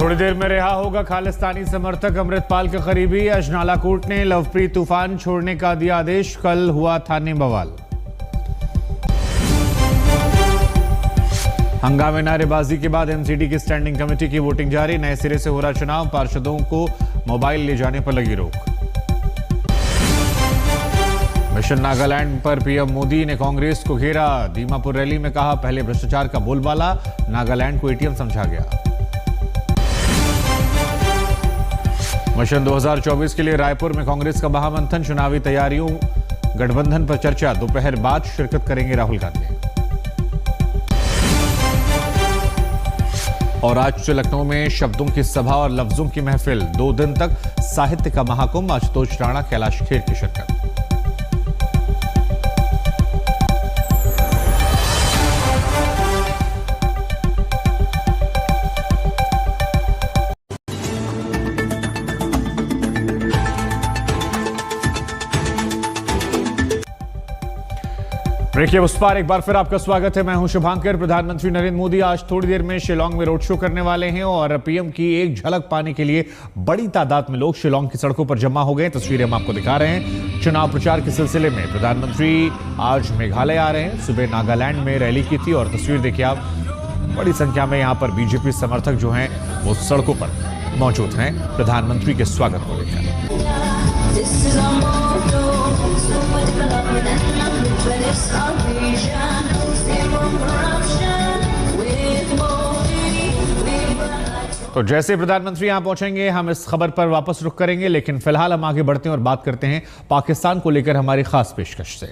थोड़ी देर में रिहा होगा खालिस्तानी समर्थक अमृतपाल के करीबी। अजनाला कोर्ट ने लवप्रीत तूफान छोड़ने का दिया आदेश। कल हुआ थाने बवाल। हंगामे नारेबाजी के बाद एमसीडी की स्टैंडिंग कमेटी की वोटिंग जारी। नए सिरे से हो रहा चुनाव। पार्षदों को मोबाइल ले जाने पर लगी रोक। मिशन नागालैंड पर पीएम मोदी ने कांग्रेस को घेरा। दीमापुर रैली में कहा, पहले भ्रष्टाचार का बोलबाला, नागालैंड को एटीएम समझा गया। मिशन 2024 के लिए रायपुर में कांग्रेस का महामंथन। चुनावी तैयारियों, गठबंधन पर चर्चा। दोपहर बाद शिरकत करेंगे राहुल गांधी। और आज से लखनऊ में शब्दों की सभा और लफ्जों की महफिल। 2 दिन तक साहित्य का महाकुंभ। आशुतोष राणा, कैलाश खेर की शिरकत। देखिए, उस पार एक बार फिर आपका स्वागत है। मैं हूं शुभांकर। प्रधानमंत्री नरेंद्र मोदी आज थोड़ी देर में शिलांग में रोड शो करने वाले हैं और पीएम की एक झलक पाने के लिए बड़ी तादाद में लोग शिलांग की सड़कों पर जमा हो गए। तस्वीरें हम आपको दिखा रहे हैं। चुनाव प्रचार के सिलसिले में प्रधानमंत्री आज मेघालय आ रहे हैं। सुबह नागालैंड में रैली की थी और तस्वीर देखिए आप, बड़ी संख्या में यहां पर बीजेपी समर्थक जो हैं वो सड़कों पर मौजूद हैं प्रधानमंत्री के स्वागत को लेकर। तो जैसे प्रधानमंत्री यहां पहुंचेंगे हम इस खबर पर वापस रुख करेंगे, लेकिन फिलहाल हम आगे बढ़ते हैं और बात करते हैं पाकिस्तान को लेकर हमारी खास पेशकश से।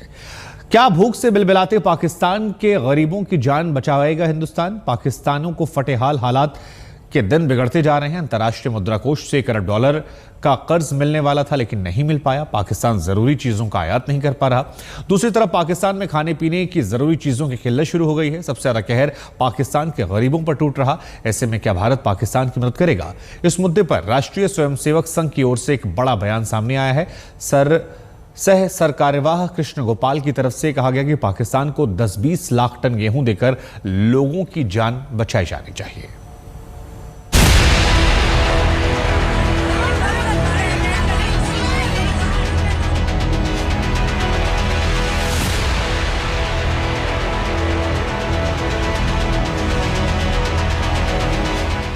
क्या भूख से बिलबिलाते पाकिस्तान के गरीबों की जान बचाएगा हिंदुस्तान? पाकिस्तानियों को फटेहाल हालात के दिन बिगड़ते जा रहे हैं। अंतर्राष्ट्रीय मुद्रा कोष से $1 अरब का कर्ज मिलने वाला था लेकिन नहीं मिल पाया। पाकिस्तान जरूरी चीजों का आयात नहीं कर पा रहा। दूसरी तरफ पाकिस्तान में खाने पीने की जरूरी चीजों की किल्लत शुरू हो गई है। सबसे ज्यादा कहर पाकिस्तान के गरीबों पर टूट रहा। ऐसे में क्या भारत पाकिस्तान की मदद करेगा? इस मुद्दे पर राष्ट्रीय स्वयंसेवक संघ की ओर से एक बड़ा बयान सामने आया है। सह सरकार्यवाह कृष्ण गोपाल की तरफ से कहा गया कि पाकिस्तान को 10-20 लाख टन गेहूं देकर लोगों की जान बचाई जानी चाहिए।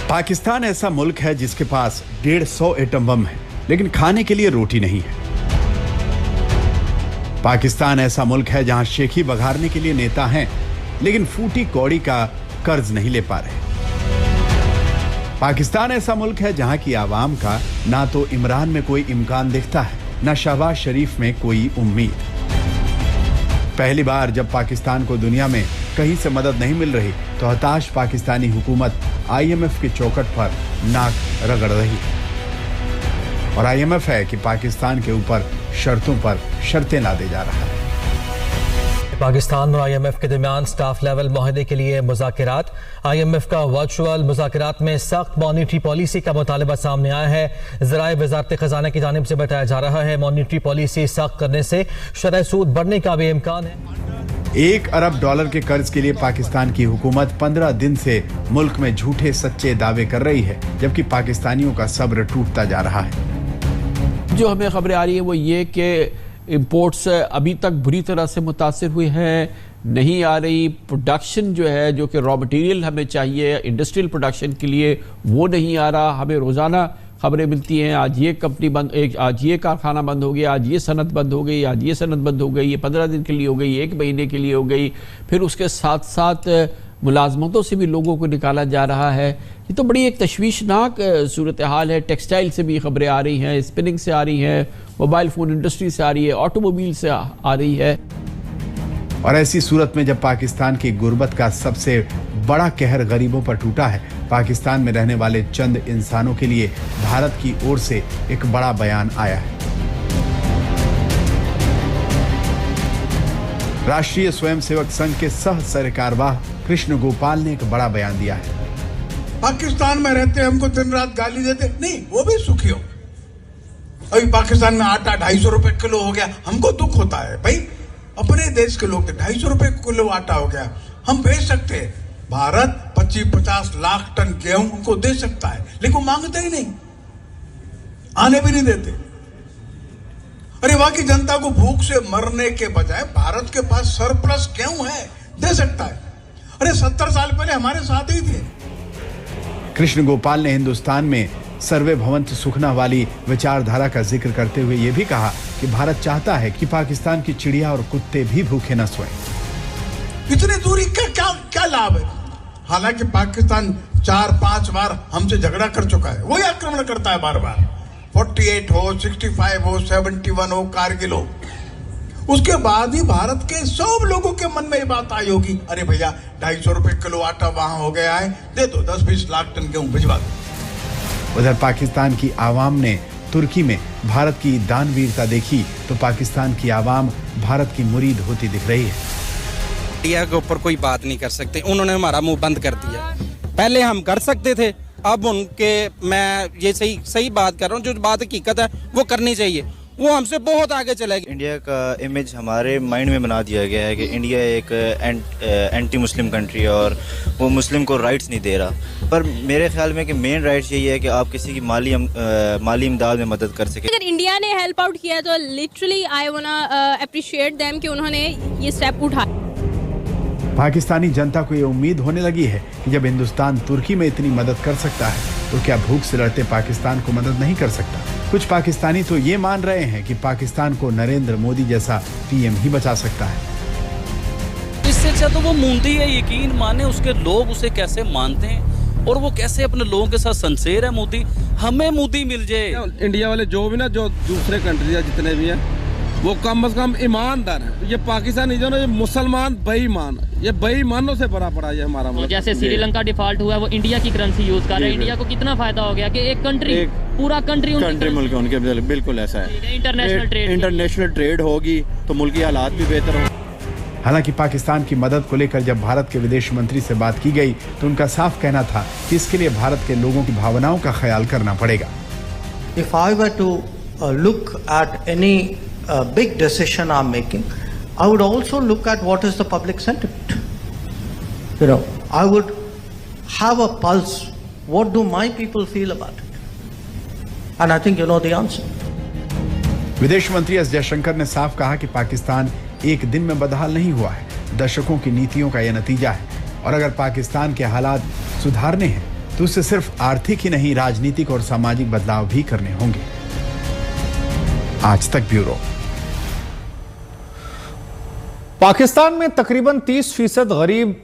पाकिस्तान ऐसा मुल्क है जिसके पास 150 एटम बम है लेकिन खाने के लिए रोटी नहीं है। पाकिस्तान ऐसा मुल्क है जहां शेखी बघारने के लिए नेता हैं लेकिन फूटी कौड़ी का कर्ज नहीं ले पा रहे। पाकिस्तान ऐसा मुल्क है जहां की आवाम का ना तो इमरान में कोई इम्कान दिखता है, ना शहबाज शरीफ में कोई उम्मीद। पहली बार जब पाकिस्तान को दुनिया में कहीं से मदद नहीं मिल रही तो हताश पाकिस्तानी हुकूमत IMF की चौखट पर नाक रगड़ रही है। और IMF है कि पाकिस्तान के ऊपर शर्तों पर शर्तें लादे जा रहा है। पाकिस्तान और IMF के दरमियान स्टाफ लेवल मुआहदे के लिए मुज़ाकिरात। IMF का वर्चुअल मुज़ाकिरात में सख्त मॉनिटरी पॉलिसी का मुतालबा सामने आया है। ज़राए वज़ारत ख़ज़ाना की जानिब से बताया जा रहा है मॉनिटरी पॉलिसी सख्त करने से शरह सूद बढ़ने का भी इम्कान है। $1 अरब के कर्ज के लिए पाकिस्तान की हुकूमत 15 दिन से मुल्क में झूठे सच्चे दावे कर रही है, जबकि पाकिस्तानियों का सब्र टूटता जा रहा है। जो हमें खबरें आ रही है वो ये कि इंपोर्ट्स अभी तक बुरी तरह से मुतासिर हुए हैं, नहीं आ रही। प्रोडक्शन जो है, जो कि रॉ मटेरियल हमें चाहिए इंडस्ट्रियल प्रोडक्शन के लिए, वो नहीं आ रहा। हमें रोज़ाना खबरें मिलती हैं, आज ये कंपनी बंद, आज ये कारखाना बंद हो गया, आज ये सनत बंद हो गई, आज ये सनत बंद हो गई, ये 15 दिन के लिए हो गई, 1 महीने के लिए हो गई। फिर उसके साथ साथ मुलाजमतों से भी लोगों को निकाला जा रहा है। ये तो बड़ी एक तशवीशनाक सूरत हाल है। टेक्सटाइल से भी खबरें आ रही हैं, स्पिनिंग से आ रही हैं, मोबाइल फ़ोन इंडस्ट्री से आ रही है, ऑटोमोबाइल से आ रही है। और ऐसी सूरत में जब पाकिस्तान की गुर्बत का सबसे बड़ा कहर गरीबों पर टूटा है, पाकिस्तान में रहने वाले चंद इंसानों के लिए भारत की ओर से एक बड़ा बयान आया है। राष्ट्रीय स्वयंसेवक संघ के सह सरकारवाह कृष्ण गोपाल ने एक बड़ा बयान दिया है। पाकिस्तान में रहते हमको दिन रात गाली देते, नहीं वो भी सुखी हो। अभी पाकिस्तान में आटा 250 रुपए किलो हो गया, हमको दुख होता है भाई। अपने देश के लोग 250 रुपए किलो आटा हो गया, हम बेच सकते हैं। भारत 25-50 लाख टन गेहूं उनको दे सकता है, लेकिन वो मांगते ही नहीं, आने भी नहीं देते। अरे वहां की जनता को भूख से मरने के बजाय भारत के पास सरप्लस गेहूं है, दे सकता है। अरे 70 साल पहले हमारे साथ ही थे। कृष्ण गोपाल ने हिंदुस्तान में सर्वे भवंत सुखना वाली विचारधारा का जिक्र करते हुए यह भी कहा कि भारत चाहता है कि पाकिस्तान की चिड़िया और कुत्ते भी भूखे न सोएं। इतनी दूरी का क्या लाभ है? हालांकि पाकिस्तान 4-5 बार हमसे झगड़ा कर चुका है, वही आक्रमण करता है बार बार। 48 हो, 65 हो, 71 हो, कारगिल हो, उसके बाद ही भारत के सब लोगों के मन में ये बात आई होगी, अरे भैया 250 रुपए किलो आटा वहां हो गया है, दे दो 10-20 लाख टन गेहूं भिजवा दो। उधर पाकिस्तान की आवाम ने तुर्की में भारत की दानवीरता देखी तो पाकिस्तान की आवाम भारत की मुरीद होती दिख रही है। इंडिया के ऊपर कोई बात नहीं कर सकते, उन्होंने हमारा मुंह बंद कर दिया। पहले हम कर सकते थे, अब उनके, मैं ये सही बात कर रहा हूँ, जो बात हकीकत है वो करनी चाहिए। वो हमसे बहुत आगे चला गया। इंडिया का इमेज हमारे माइंड में बना दिया गया है कि इंडिया एक एंटी मुस्लिम कंट्री है और वो मुस्लिम को राइट्स नहीं दे रहा। पर मेरे ख्याल में कि मेन राइट्स यही है कि आप किसी की माली इमदाद में मदद कर सके। अगर इंडिया ने हेल्प आउट किया तो लिटरली आई वांना अप्रिशिएट देम कि उन्होंने ये स्टेप उठाया। पाकिस्तानी जनता को ये उम्मीद होने लगी है कि जब हिंदुस्तान तुर्की में इतनी मदद कर सकता है तो क्या भूख से लड़ते पाकिस्तान को मदद नहीं कर सकता? कुछ पाकिस्तानी तो ये मान रहे हैं कि पाकिस्तान को नरेंद्र मोदी जैसा पीएम ही बचा सकता है। इससे अच्छा तो वो मूंदी है, यकीन माने उसके लोग उसे कैसे मानते हैं और वो कैसे अपने लोगों के साथ सिंसेयर है। मोदी, हमें मोदी मिल जाए। इंडिया वाले जो भी ना, जो दूसरे कंट्री है जितने भी हैं, वो कम से कम ईमानदार है। ये पाकिस्तानी जो ना, ये मुसलमान बेईमान, ये बेईमानों से भरा पड़ा है हमारा। तो जैसे श्रीलंका डिफॉल्ट हुआ, वो इंडिया की करेंसी यूज कर रहे हैं। इंडिया को कितना फायदा हो गया कि एक कंट्री, पूरा कंट्री मुल्क उनके, बिल्कुल ऐसा है। इंटरनेशनल ट्रेड होगी तो मुल्क की हालात भी बेहतर होंगे। हालांकि पाकिस्तान की मदद को लेकर जब भारत के विदेश मंत्री से बात की गई तो उनका साफ कहना था कि इसके लिए भारत के लोगों की भावनाओं का ख्याल करना पड़ेगा। If I were to look at any big decision I'm making, I would also look at what is the public sentiment. You know, I would have a pulse. What do my people feel about it? And I think you know the answer. विदेश मंत्री S Jaishankar ने साफ कहा कि पाकिस्तान एक दिन में बदहाल नहीं हुआ है, दशकों की नीतियों का यह नतीजा है। और अगर पाकिस्तान के हालात सुधारने हैं तो उससे सिर्फ आर्थिक ही नहीं, राजनीतिक और सामाजिक बदलाव भी करने होंगे। आज तक ब्यूरो। पाकिस्तान में तकरीबन 30% गरीब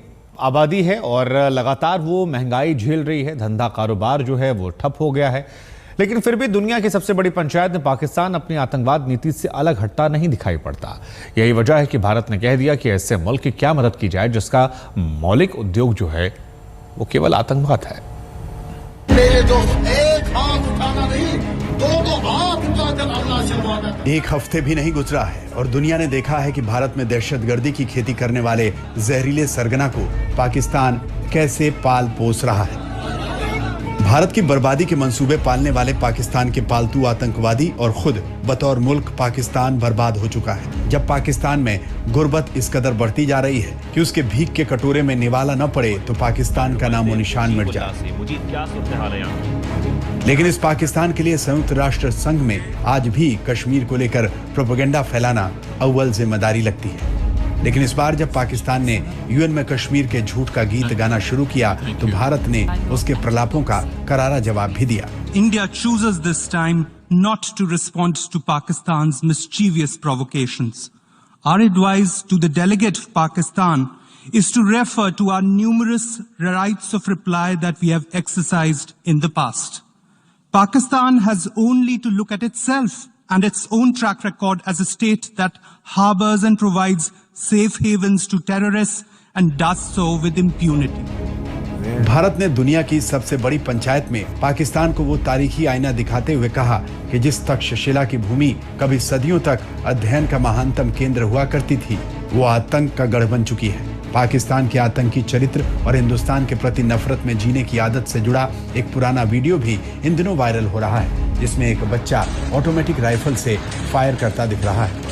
आबादी है और लगातार वो महंगाई झेल रही है। धंधा कारोबार जो है वो ठप हो गया है, लेकिन फिर भी दुनिया की सबसे बड़ी पंचायत में पाकिस्तान अपनी आतंकवाद नीति से अलग हटता नहीं दिखाई पड़ता। यही वजह है कि भारत ने कह दिया कि ऐसे मुल्क की क्या मदद की जाए जिसका मौलिक उद्योग जो है वो केवल आतंकवाद है। एक हफ्ते भी नहीं गुजरा है और दुनिया ने देखा है कि भारत में दहशतगर्दी की खेती करने वाले जहरीले सरगना को पाकिस्तान कैसे पाल पोस रहा है। भारत की बर्बादी के मंसूबे पालने वाले पाकिस्तान के पालतू आतंकवादी और खुद बतौर मुल्क पाकिस्तान बर्बाद हो चुका है। जब पाकिस्तान में गुर्बत इस कदर बढ़ती जा रही है कि उसके भीख के कटोरे में निवाला न पड़े तो पाकिस्तान का नामो निशान मिट जाए। लेकिन इस पाकिस्तान के लिए संयुक्त राष्ट्र संघ में आज भी कश्मीर को लेकर प्रोपेगेंडा फैलाना अव्वल जिम्मेदारी लगती है। लेकिन इस बार जब पाकिस्तान ने यूएन में कश्मीर के झूठ का गीत गाना शुरू किया तो भारत ने उसके प्रलापों का करारा जवाब भी दिया। India chooses this time not to respond to Pakistan's mischievous provocations. Our advice to the delegate of Pakistan is to refer to our numerous rights of reply that we have exercised in the past. Pakistan has only to look at itself and its own track record as a state that harbors and provides safe havens to terrorists and does so with impunity. Bharat ने दुनिया की सबसे बड़ी पंचायत में पाकिस्तान को वो तारीखी आईना दिखाते हुए कहा कि जिस तक्षशिला की भूमि कभी सदियों तक अध्ययन का महानतम केंद्र हुआ करती थी वो आतंक का गढ़ बन चुकी है। पाकिस्तान के आतंकी चरित्र और हिंदुस्तान के प्रति नफरत में जीने की आदत से जुड़ा एक पुराना वीडियो भी इन दिनों वायरल हो रहा है, जिसमें एक बच्चा ऑटोमेटिक राइफल से फायर करता दिख रहा है।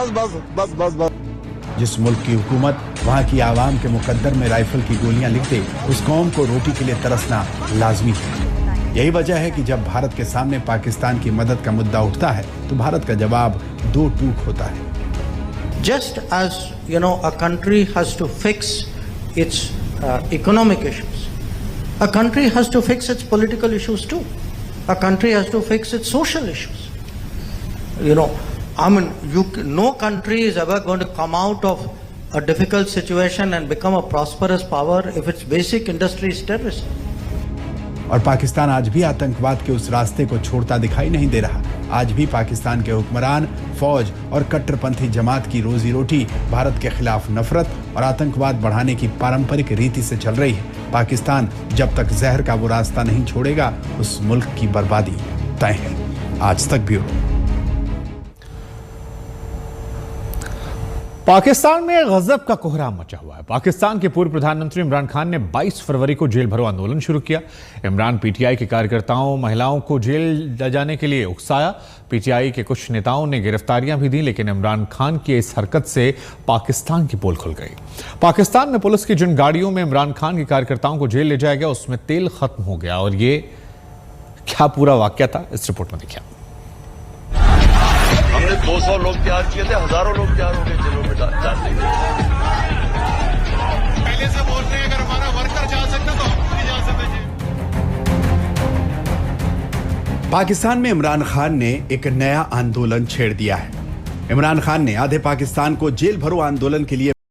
बस बस बस बस बस। जिस मुल्क की हुकूमत वहाँ की आवाम के मुकद्दर में राइफल की गोलियां लिख दे, उस कौम को रोटी के लिए तरसना लाजमी है। यही वजह है कि जब भारत के सामने पाकिस्तान की मदद का मुद्दा उठता है तो भारत का जवाब दो टूक होता है। Just as a country has to fix its economic issues, a country has to fix its political issues too. A country has to fix its social issues. No country is ever going to come out of a difficult situation and become a prosperous power if its basic industry is terrorism. और पाकिस्तान आज भी आतंकवाद के उस रास्ते को छोड़ता दिखाई नहीं दे रहा। आज भी पाकिस्तान के हुक्मरान, फौज और कट्टरपंथी जमात की रोजी रोटी भारत के खिलाफ नफरत और आतंकवाद बढ़ाने की पारंपरिक रीति से चल रही है। पाकिस्तान जब तक जहर का वो रास्ता नहीं छोड़ेगा, उस मुल्क की बर्बादी तय है। आज तक ब्यूरो। पाकिस्तान में गजब का कोहराम मचा हुआ है। पाकिस्तान के पूर्व प्रधानमंत्री इमरान खान ने 22 फरवरी को जेल भरो आंदोलन शुरू किया। इमरान पीटीआई के कार्यकर्ताओं, महिलाओं को जेल ले जाने के लिए उकसाया। पीटीआई के कुछ नेताओं ने गिरफ्तारियां भी दी, लेकिन इमरान खान की इस हरकत से पाकिस्तान की पोल खुल गई। पाकिस्तान में पुलिस की जिन गाड़ियों में इमरान खान के कार्यकर्ताओं को जेल ले जाया गया, उसमें तेल खत्म हो गया। और ये क्या पूरा वाकया था, इस रिपोर्ट में देखिए। हमने 200 लोग तैयार किए थे, हजारों लोग तैयार हो गए जेलों में डालने के लिए। पहले से बोल रहे हैं अगर हमारा वर्कर जा सकता तो हम भी जा सकते। पाकिस्तान में इमरान खान ने एक नया आंदोलन छेड़ दिया है। इमरान खान ने आधे पाकिस्तान को जेल भरो आंदोलन के लिए